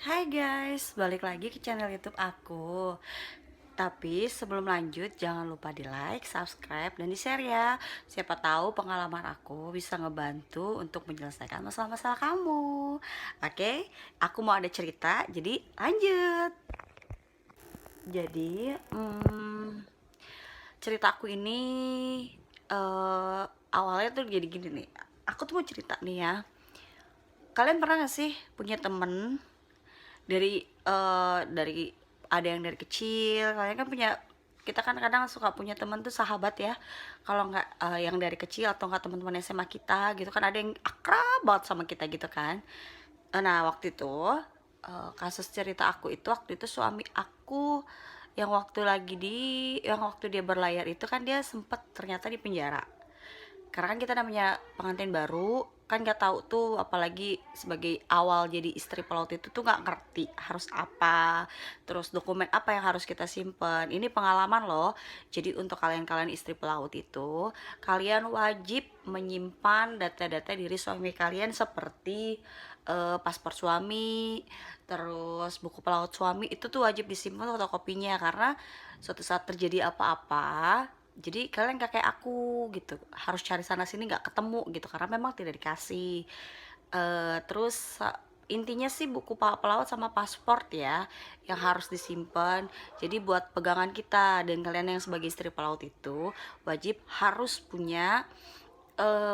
Hai guys, balik lagi ke channel YouTube aku. Tapi sebelum lanjut, jangan lupa di like, subscribe, dan di share ya. Siapa tahu pengalaman aku bisa ngebantu untuk menyelesaikan masalah-masalah kamu. Oke, aku mau ada cerita, jadi lanjut. Jadi, cerita aku ini awalnya tuh jadi gini nih. Aku tuh mau cerita nih ya. Kalian pernah gak sih punya temen dari ada yang dari kecil, kalian kan punya, kita kan kadang suka punya teman tuh sahabat ya, kalau nggak yang dari kecil atau nggak teman-teman SMA kita gitu kan, ada yang akrab banget sama kita gitu kan. Nah waktu itu kasus cerita aku itu, waktu itu suami aku yang waktu dia berlayar itu kan dia sempet ternyata di penjara, karena kan kita namanya pengantin baru kan nggak tahu tuh, apalagi sebagai awal jadi istri pelaut itu tuh nggak ngerti harus apa, terus dokumen apa yang harus kita simpen. Ini pengalaman loh. Jadi untuk kalian istri pelaut itu, kalian wajib menyimpan data-data diri suami kalian seperti paspor suami, terus buku pelaut suami, itu tuh wajib disimpan fotokopinya, karena suatu saat terjadi apa-apa, jadi kalian gak kayak aku gitu, harus cari sana sini gak ketemu gitu, karena memang tidak dikasih. Terus intinya sih buku pelaut sama paspor ya yang harus disimpan. Jadi buat pegangan kita, dan kalian yang sebagai istri pelaut itu wajib harus punya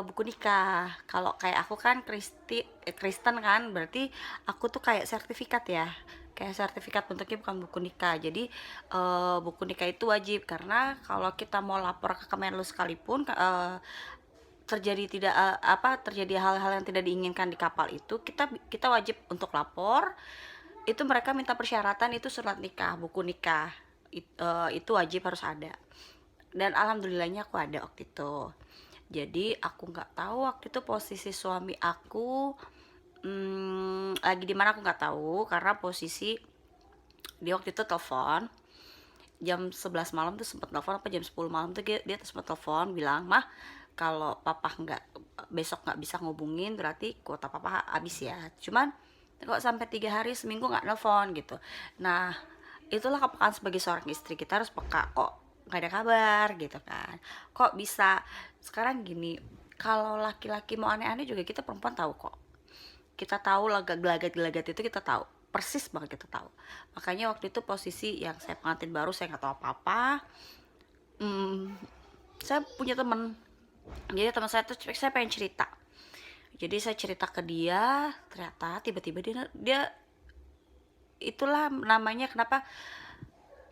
buku nikah. Kalau kayak aku kan Kristen kan, berarti aku tuh kayak sertifikat ya, kayak sertifikat, bentuknya bukan buku nikah. Jadi buku nikah itu wajib, karena kalau kita mau lapor ke Kemenlu sekalipun terjadi hal-hal yang tidak diinginkan di kapal itu, kita wajib untuk lapor. Itu mereka minta persyaratan, itu surat nikah, buku nikah. Itu wajib harus ada, dan alhamdulillahnya aku ada waktu itu. Jadi aku nggak tahu waktu itu posisi suami aku lagi di mana, aku nggak tahu, karena posisi dia waktu itu telepon jam 11 malam tuh, sempat telepon apa jam 10 malam tuh, dia sempat telepon bilang, "Mah, kalau papa besok nggak bisa ngubungin, berarti kuota papa habis ya." Cuman kok sampai 3 hari seminggu nggak nelfon gitu. Nah, itulah kepekaan sebagai seorang istri, kita harus peka, kok nggak ada kabar gitu kan, kok bisa. Sekarang gini, kalau laki-laki mau aneh-aneh juga kita perempuan tahu kok, kita tahu gelagat-gelagat itu, kita tahu persis banget, kita tahu. Makanya waktu itu posisi yang saya pengantin baru, saya nggak tahu apa-apa. Saya punya teman, jadi teman saya tuh, saya pengen cerita, jadi saya cerita ke dia, ternyata tiba-tiba dia itulah namanya kenapa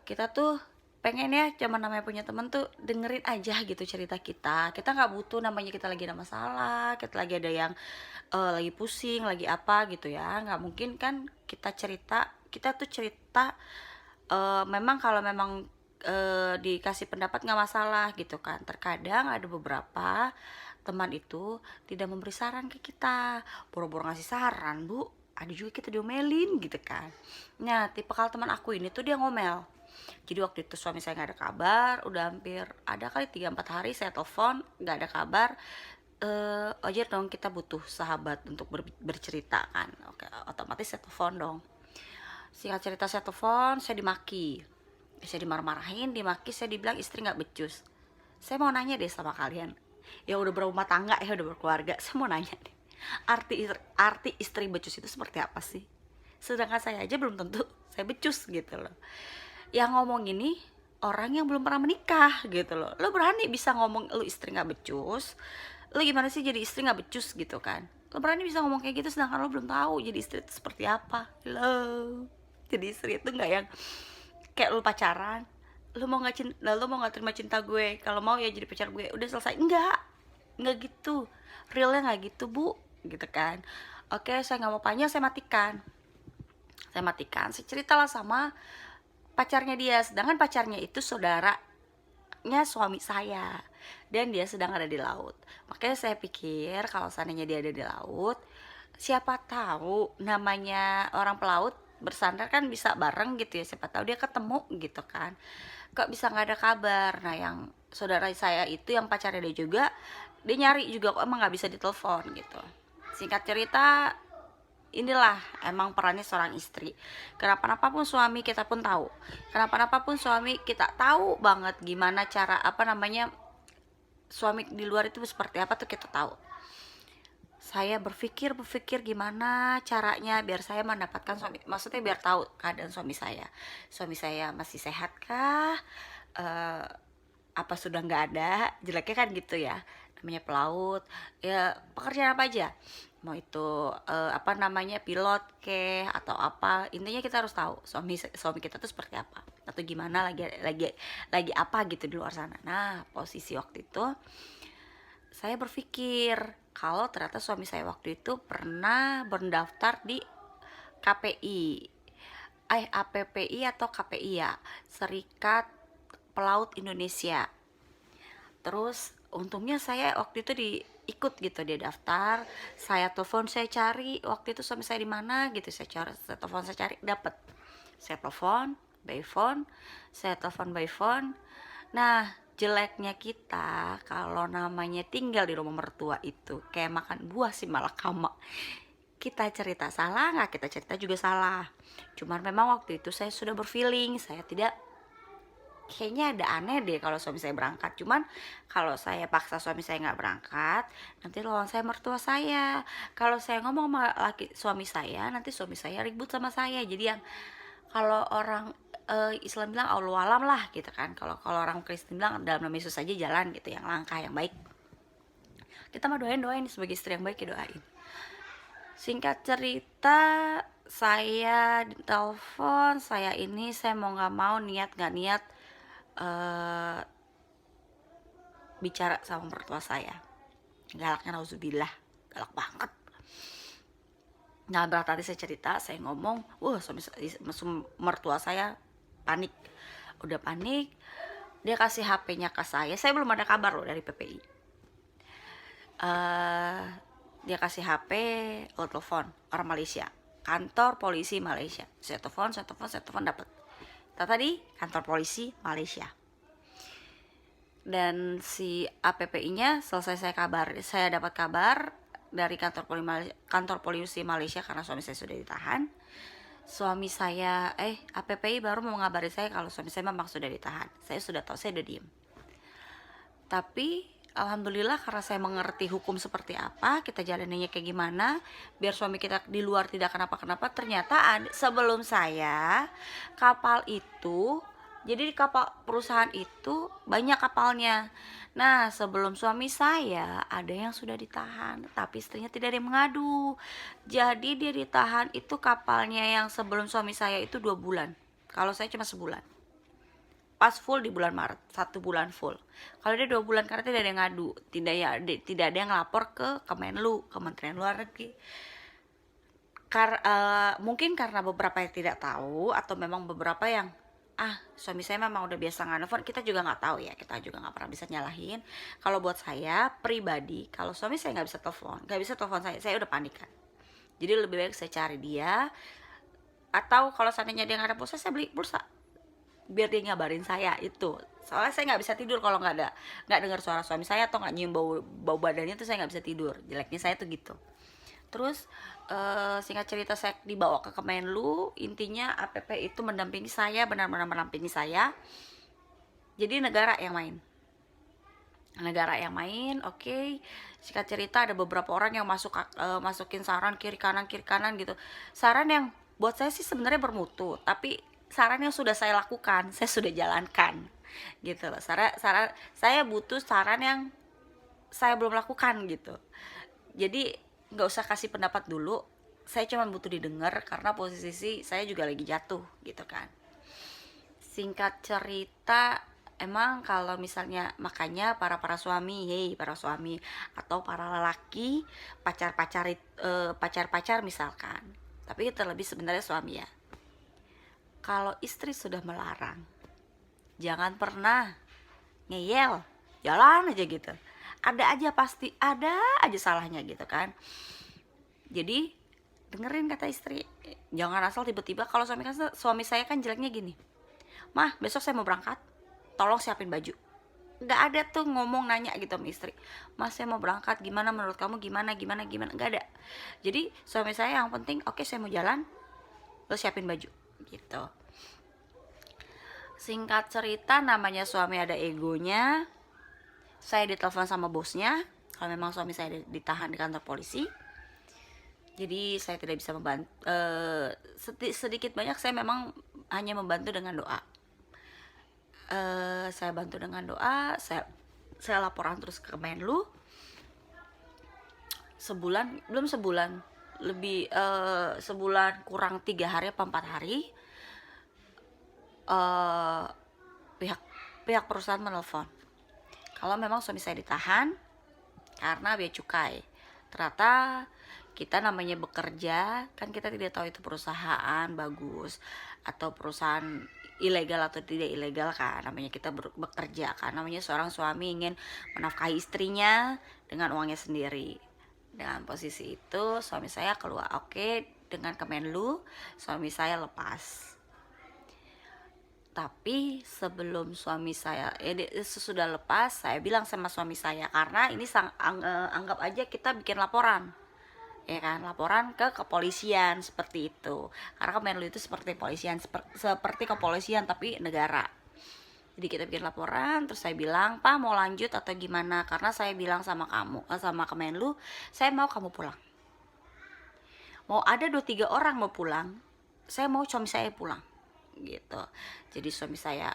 kita tuh pengen ya, cuman namanya punya temen tuh dengerin aja gitu cerita kita nggak butuh namanya kita lagi ada masalah, kita lagi ada yang lagi pusing, lagi apa gitu ya, nggak mungkin kan kita tuh cerita. Memang kalau memang dikasih pendapat nggak masalah gitu kan. Terkadang ada beberapa teman itu tidak memberi saran ke kita, boro-boro ngasih saran, Bu, ada juga kita diomelin gitu kan. Nah, tipe kalau teman aku ini tuh dia ngomel. Jadi waktu itu suami saya nggak ada kabar, udah hampir ada kali 3-4 hari saya telepon nggak ada kabar. Wajar dong, kita butuh sahabat untuk bercerita kan. Oke, otomatis saya telepon dong. Singkat cerita, saya telepon, saya dimaki, saya dimarah-marahin, dimaki, saya dibilang istri nggak becus. Saya mau nanya deh sama kalian, ya udah berumah tangga ya, udah berkeluarga, saya mau nanya deh, arti istri becus itu seperti apa sih? Sedangkan saya aja belum tentu saya becus gitu loh. Yang ngomong ini orang yang belum pernah menikah gitu loh. Lo berani bisa ngomong lo istri nggak becus? Lo gimana sih jadi istri nggak becus gitu kan? Lo berani bisa ngomong kayak gitu sedangkan lo belum tahu jadi istri itu seperti apa? Lo jadi istri itu nggak yang kayak lo pacaran, lo mau nggak terima cinta gue, kalau mau ya jadi pacar gue, udah selesai. Nggak gitu, realnya nggak gitu, Bu, gitu kan. Oke, saya nggak mau panjang, saya ceritalah sama pacarnya dia, sedangkan pacarnya itu saudaranya suami saya, dan dia sedang ada di laut. Makanya saya pikir kalau seandainya dia ada di laut, siapa tahu, namanya orang pelaut bersandar kan bisa bareng gitu ya, siapa tahu dia ketemu gitu kan. Kok bisa nggak ada kabar? Nah, yang saudara saya itu yang pacarnya dia juga, dia nyari juga kok emang nggak bisa ditelepon gitu. Singkat cerita, inilah emang perannya seorang istri. Kenapa-napa pun suami kita pun tahu. Kenapa-napa pun suami kita tahu banget gimana cara suami di luar itu seperti apa tuh kita tahu. Saya berpikir gimana caranya biar saya mendapatkan suami, maksudnya biar tahu keadaan suami saya. Suami saya masih sehatkah? Eh, apa sudah nggak ada? Jeleknya kan gitu ya. Namanya pelaut, ya pekerjaan apa aja. Mau itu pilot ke atau apa. Intinya kita harus tahu suami suami kita tuh seperti apa atau gimana lagi apa gitu di luar sana. Nah, posisi waktu itu saya berpikir kalau ternyata suami saya waktu itu pernah mendaftar di KPI, APPI atau KPI ya, Serikat Pelaut Indonesia. Terus untungnya saya waktu itu ikut gitu, dia daftar, saya telepon, saya cari waktu itu suami saya di mana gitu, saya telepon, saya cari, dapat. Saya telepon by phone, saya telepon by phone. Nah, jeleknya kita kalau namanya tinggal di rumah mertua itu kayak makan buah sih malakama. Kita cerita salah nggak, kita cerita juga salah. Cuman memang waktu itu saya sudah berfeeling, saya tidak, kayaknya ada aneh deh kalau suami saya berangkat. Cuman kalau saya paksa suami saya nggak berangkat, nanti lawan saya mertua saya. Kalau saya ngomong sama suami saya, nanti suami saya ribut sama saya. Jadi yang kalau orang Islam bilang Allah alam lah gitu kan. Kalau orang Kristen bilang dalam nama Yesus saja jalan gitu, yang langkah yang baik. Kita mah doain sebagai istri yang baik ya, doain. Singkat cerita, saya telepon, saya mau nggak mau, niat nggak niat bicara sama mertua saya. Galaknya nauzubillah, galak banget. Nah, berarti saya cerita, saya ngomong, suami mertua saya panik. Udah panik, dia kasih HP-nya ke saya belum ada kabar loh dari PPI. Dia kasih HP, telepon orang Malaysia, kantor polisi Malaysia. Saya telepon dapat. Tadi kantor polisi Malaysia. Dan si APPI-nya selesai saya dapat kabar dari kantor polisi Malaysia karena suami saya sudah ditahan. Suami saya APPI baru mau ngabari saya kalau suami saya memang sudah ditahan. Saya sudah tahu, saya udah diem. Tapi alhamdulillah karena saya mengerti hukum seperti apa, kita jalaninya kayak gimana biar suami kita di luar tidak kenapa-kenapa. Ternyata sebelum saya, kapal itu, jadi di kapal perusahaan itu banyak kapalnya. Nah, sebelum suami saya ada yang sudah ditahan, tapi istrinya tidak ada yang mengadu. Jadi dia ditahan itu kapalnya yang sebelum suami saya itu 2 bulan. Kalau saya cuma sebulan. Pas full di bulan Maret, 1 bulan full. Kalau dia 2 bulan karena tidak ada yang ngadu, tidak ada yang lapor ke Kemenlu, Kementerian Luar Negeri. Mungkin karena beberapa yang tidak tahu atau memang beberapa yang suami saya memang udah biasa nge-nelfon, kita juga nggak tahu ya, kita juga nggak pernah bisa nyalahin. Kalau buat saya pribadi, kalau suami saya nggak bisa telepon saya udah panik kan. Jadi lebih baik saya cari dia, atau kalau seandainya dia nggak ada pulsa, saya beli pulsa biar dia ngabarin saya itu. Soalnya saya nggak bisa tidur kalau nggak dengar suara suami saya atau nggak nyium bau badannya tuh, saya nggak bisa tidur. Jeleknya saya tuh gitu. Terus singkat cerita saya dibawa ke Kemenlu. Intinya APP itu mendampingi saya, benar-benar mendampingi saya. Jadi negara yang main, oke. Singkat cerita ada beberapa orang yang masukin saran kiri kanan gitu. Saran yang buat saya sih sebenarnya bermutu, tapi saran yang sudah saya lakukan, saya sudah jalankan gitu loh. Saran saya butuh saran yang saya belum lakukan gitu. Jadi nggak usah kasih pendapat dulu, saya cuma butuh didengar karena posisi saya juga lagi jatuh gitu kan. Singkat cerita, emang kalau misalnya, makanya para suami atau para lelaki pacar misalkan, tapi terlebih sebenarnya suami ya, kalau istri sudah melarang, jangan pernah ngeyel, jalan aja gitu. Pasti ada aja salahnya gitu kan. Jadi dengerin kata istri, jangan asal tiba-tiba. Kalau suami saya kan jeleknya gini, mah besok saya mau berangkat, tolong siapin baju. nggak ada tuh ngomong nanya gitu sama istri, Mas saya mau berangkat, gimana menurut kamu, gimana gimana gimana, nggak ada. Jadi suami saya yang penting oke saya mau jalan, lo siapin baju gitu. Singkat cerita, namanya suami ada egonya, saya ditelepon sama bosnya kalau memang suami saya ditahan di kantor polisi. Jadi saya tidak bisa membantu, sedikit banyak saya memang hanya membantu dengan doa. Saya bantu dengan doa, saya laporan terus ke Kemenlu. Belum sebulan, lebih sebulan kurang 3 hari apa 4 hari, pihak perusahaan menelpon kalau memang suami saya ditahan karena bea cukai. Ternyata kita namanya bekerja kan, kita tidak tahu itu perusahaan bagus atau perusahaan ilegal atau tidak ilegal kan. Namanya kita bekerja kan, namanya seorang suami ingin menafkahi istrinya dengan uangnya sendiri. Dengan posisi itu suami saya keluar, dengan Kemenlu suami saya lepas. Tapi sebelum suami saya sesudah lepas, saya bilang sama suami saya, karena ini anggap aja kita bikin laporan, ya kan, laporan ke kepolisian seperti itu. Karena Kemenlu itu seperti polisian, seperti kepolisian tapi negara. Jadi kita bikin laporan, terus saya bilang, Pak mau lanjut atau gimana? Karena saya bilang sama Kemenlu, saya mau kamu pulang. Mau ada 2-3 orang mau pulang, saya mau suami saya pulang gitu. Jadi suami saya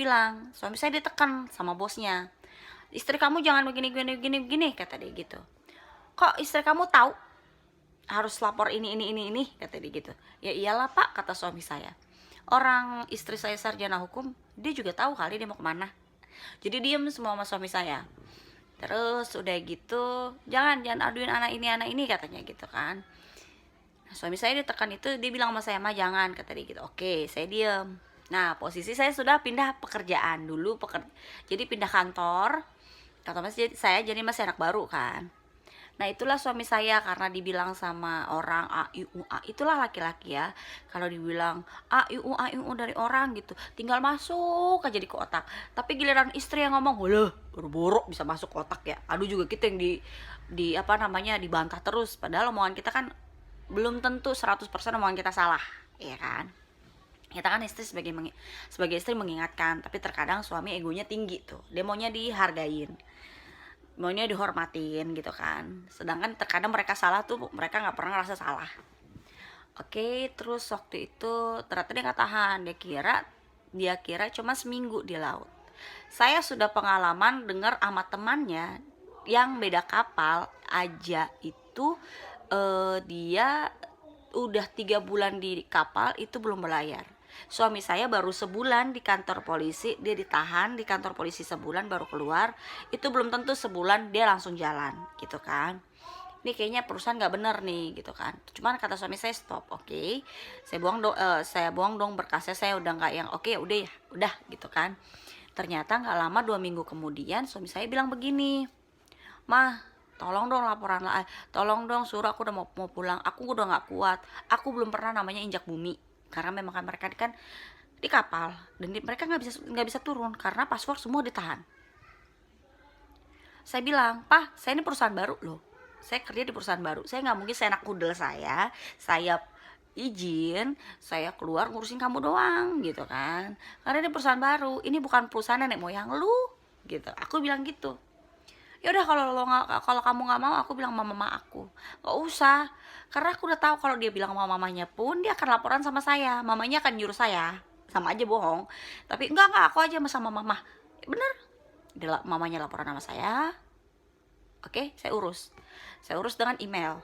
bilang, suami saya ditekan sama bosnya, istri kamu jangan begini kata dia gitu. Kok istri kamu tahu harus lapor ini kata dia gitu. Ya iyalah Pak, kata suami saya, orang istri saya sarjana hukum, dia juga tahu kali dia mau kemana. Jadi diem semua sama suami saya. Terus udah gitu, jangan aduin anak ini katanya gitu kan. Suami saya ditekan itu, dia bilang sama saya, mah jangan, kata dia gitu. Oke, saya diem. Nah posisi saya sudah pindah pekerjaan dulu, jadi pindah kantor saya jadi masih anak baru kan. Nah itulah suami saya, karena dibilang sama orang itulah laki-laki ya, kalau dibilang dari orang gitu tinggal masuk aja di otak. Tapi giliran istri yang ngomong, walah boro-boro bisa masuk otak ya. Aduh, juga kita yang dibantah terus, padahal omongan kita kan belum tentu 100% omongan kita salah, ya kan. Kita kan istri sebagai istri mengingatkan, tapi terkadang suami egonya tinggi tuh, dia maunya dihargain, maunya dihormatin gitu kan. Sedangkan terkadang mereka salah tuh, mereka nggak pernah ngerasa salah. Oke, terus waktu itu ternyata dia nggak tahan, dia kira cuma seminggu di laut. Saya sudah pengalaman dengar sama temannya yang beda kapal aja itu, dia udah 3 bulan di kapal itu belum berlayar. Suami saya baru sebulan di kantor polisi, dia ditahan di kantor polisi sebulan baru keluar. Itu belum tentu sebulan dia langsung jalan gitu kan. Ini kayaknya perusahaan nggak bener nih gitu kan. Cuman kata suami saya stop, oke. Saya buang dong berkasnya, saya udah nggak yang oke, udah gitu kan. Ternyata nggak lama 2 minggu kemudian suami saya bilang begini, mah tolong dong tolong dong suruh aku udah mau pulang, aku udah nggak kuat, aku belum pernah namanya injak bumi. Karena memang kan mereka kan di kapal dan mereka nggak bisa turun karena paspor semua ditahan. Saya bilang, Pak, saya ini perusahaan baru loh, saya kerja di perusahaan baru, saya nggak mungkin seenak kudel saya izin, saya keluar ngurusin kamu doang gitu kan, karena ini perusahaan baru, ini bukan perusahaan nenek moyang lu gitu. Aku bilang gitu. Ya udah, kalau kamu nggak mau, aku bilang sama mama aku, nggak usah, karena aku udah tahu kalau dia bilang sama mamanya pun dia akan laporan sama saya, mamanya akan nyuruh saya, sama aja bohong. Tapi enggak, aku aja sama mama. Bener, mamanya laporan sama saya. Oke, saya urus dengan email,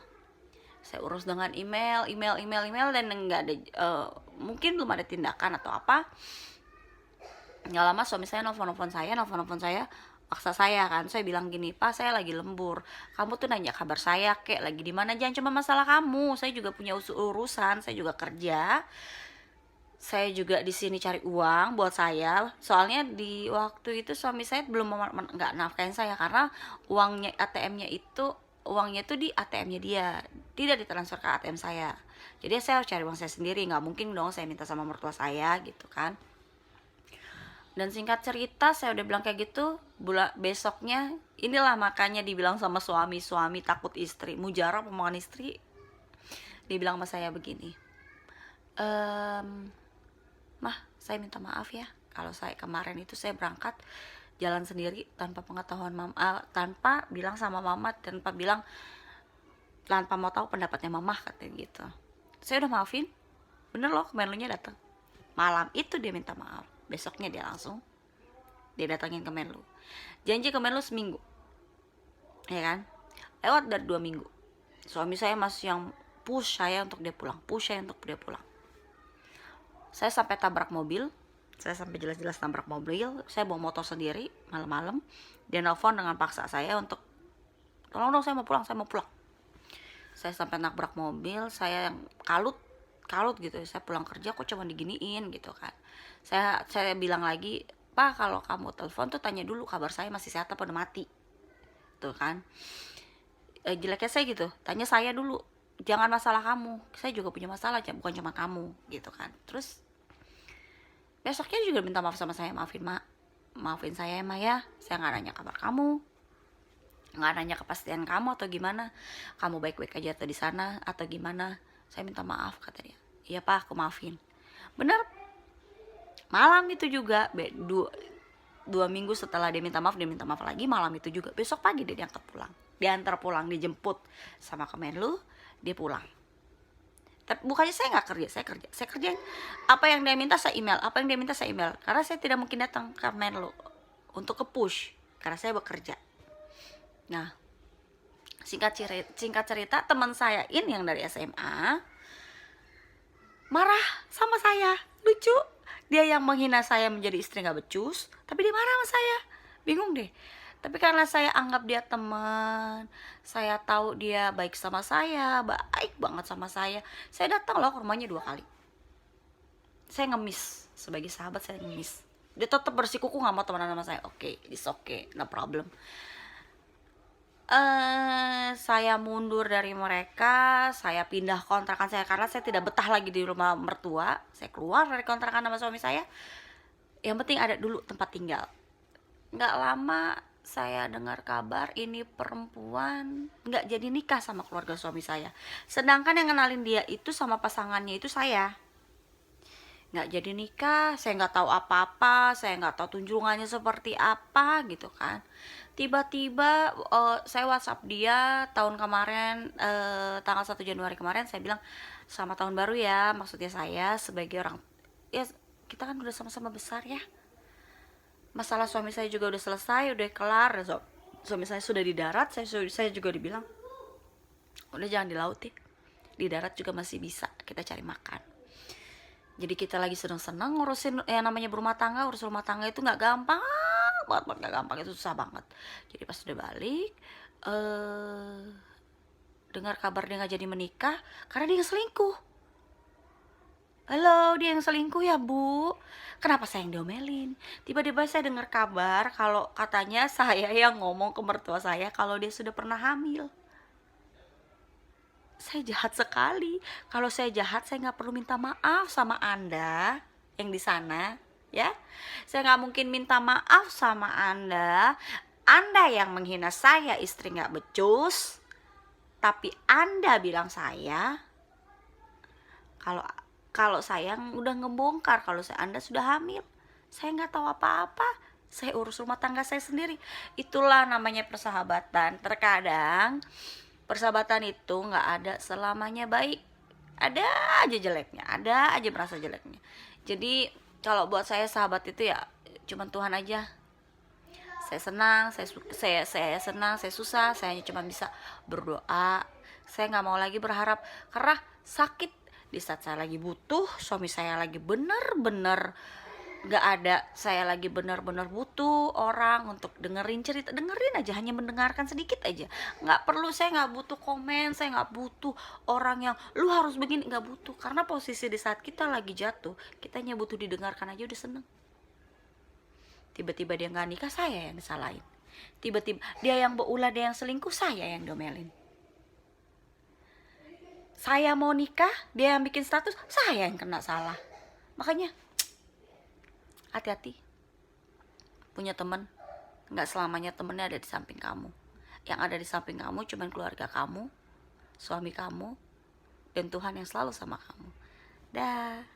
dan nggak ada, mungkin belum ada tindakan atau apa. Nggak lama suami saya nelfon saya paksa saya kan. Saya bilang gini, Pak, saya lagi lembur, kamu tuh nanya kabar saya kayak lagi di mana, jangan cuma masalah kamu, saya juga punya urusan, saya juga kerja, saya juga di sini cari uang buat saya. Soalnya di waktu itu suami saya belum nggak nafkahin saya karena uangnya itu di ATM-nya dia, tidak ditransfer ke ATM saya. Jadi saya harus cari uang saya sendiri, nggak mungkin dong saya minta sama mertua saya gitu kan. Dan singkat cerita saya udah bilang kayak gitu, besoknya inilah makanya dibilang sama suami takut istri, mujarab omongan istri. Dia bilang sama saya begini, mah saya minta maaf ya kalau saya kemarin itu saya berangkat jalan sendiri tanpa pengetahuan mama, tanpa bilang sama mama, tanpa mau tahu pendapatnya mama, katanya gitu. Saya udah maafin, bener loh, Kemenlunya datang malam itu, dia minta maaf. Besoknya dia datangin Kemenlu, janji Kemenlu seminggu, ya kan. Lewat dari 2 minggu, suami saya masih yang push saya untuk dia pulang. Saya sampai tabrak mobil, saya sampai jelas-jelas tabrak mobil. Saya bawa motor sendiri malam-malam. Dia nelfon dengan paksa saya untuk, tolong dong, saya mau pulang. Saya sampai nabrak mobil, saya yang kalut gitu. Saya pulang kerja kok cuma diginiin gitu kan. Saya bilang lagi, Pak, kalau kamu telepon tuh tanya dulu kabar saya masih sehat apa udah mati, tuh kan. Jeleknya saya gitu, tanya saya dulu, jangan masalah kamu, saya juga punya masalah, bukan cuma kamu, gitu kan. Terus besoknya juga minta maaf sama saya, maafin saya ya, ya, saya nggak nanya kabar kamu, nggak nanya kepastian kamu atau gimana, kamu baik-baik aja atau di sana atau gimana, saya minta maaf, kata dia. Iya Pak, aku maafin. Bener, malam itu juga 2 minggu setelah dia minta maaf lagi. Malam itu juga, besok pagi dia diantar pulang, dijemput sama Kemenlu, dia pulang. Tapi bukannya saya nggak kerja, saya kerja apa yang dia minta saya email, karena saya tidak mungkin datang ke Kemenlu untuk ke push karena saya bekerja. Nah, singkat cerita, teman saya ini yang dari SMA marah sama saya, lucu. Dia yang menghina saya menjadi istri nggak becus, tapi dia marah sama saya, bingung deh. Tapi karena saya anggap dia teman, saya tahu dia baik sama saya, baik banget sama saya datang loh ke rumahnya 2 kali. Saya ngemis, sebagai sahabat saya ngemis. Dia tetap bersikukuh nggak mau temenan sama saya. Oke, it's okay, no problem. Saya mundur dari mereka, saya pindah kontrakan saya karena saya tidak betah lagi di rumah mertua. Saya keluar dari kontrakan sama suami saya. Yang penting ada dulu tempat tinggal. Nggak lama saya dengar kabar ini perempuan nggak jadi nikah sama keluarga suami saya. Sedangkan yang kenalin dia itu sama pasangannya itu saya. Nggak jadi nikah, saya nggak tahu apa-apa, saya nggak tahu tunjungannya seperti apa gitu kan. Tiba-tiba saya WhatsApp dia tahun kemarin, tanggal 1 Januari kemarin, saya bilang selamat tahun baru ya. Maksudnya saya sebagai orang, ya kita kan udah sama-sama besar ya, masalah suami saya juga udah selesai, udah kelar. Suami saya sudah di darat, saya juga dibilang udah jangan di laut ya, di darat juga masih bisa kita cari makan. Jadi kita lagi senang-senang ngurusin yang namanya berumah tangga. Urus rumah tangga itu nggak gampang banget, nggak gampang, itu susah banget. Jadi pas udah balik, dengar kabar dia nggak jadi menikah karena dia yang selingkuh. Halo, dia yang selingkuh ya Bu? Kenapa saya yang diomelin? Tiba-tiba saya dengar kabar kalau katanya saya yang ngomong ke mertua saya kalau dia sudah pernah hamil. Saya jahat sekali. Kalau saya jahat, saya nggak perlu minta maaf sama Anda yang di sana, ya. Saya nggak mungkin minta maaf sama Anda. Anda yang menghina saya, istri nggak becus, tapi Anda bilang saya kalau saya udah ngebongkar kalau Anda sudah hamil. Saya nggak tahu apa-apa. Saya urus rumah tangga saya sendiri. Itulah namanya persahabatan. Terkadang persahabatan itu nggak ada selamanya baik, ada aja jeleknya, ada aja merasa jeleknya. Jadi kalau buat saya sahabat itu ya cuman Tuhan aja. Saya senang, saya senang, saya susah, saya hanya cuma bisa berdoa. Saya nggak mau lagi berharap karena sakit di saat saya lagi butuh, suami saya lagi bener-bener nggak ada, saya lagi benar-benar butuh orang untuk dengerin cerita, dengerin aja, hanya mendengarkan sedikit aja, nggak perlu, saya nggak butuh komen, saya nggak butuh orang yang lu harus begini, nggak butuh. Karena posisi di saat kita lagi jatuh, kita hanya butuh didengarkan aja udah seneng. Tiba-tiba dia nggak nikah, saya yang disalahin. Tiba-tiba dia yang berulah, dia yang selingkuh, saya yang domelin. Saya mau nikah, dia yang bikin status, saya yang kena salah. Makanya hati-hati. punya teman. Nggak selamanya temennya ada di samping kamu. Yang ada di samping kamu cuman keluarga kamu, suami kamu, dan Tuhan yang selalu sama kamu. Dah.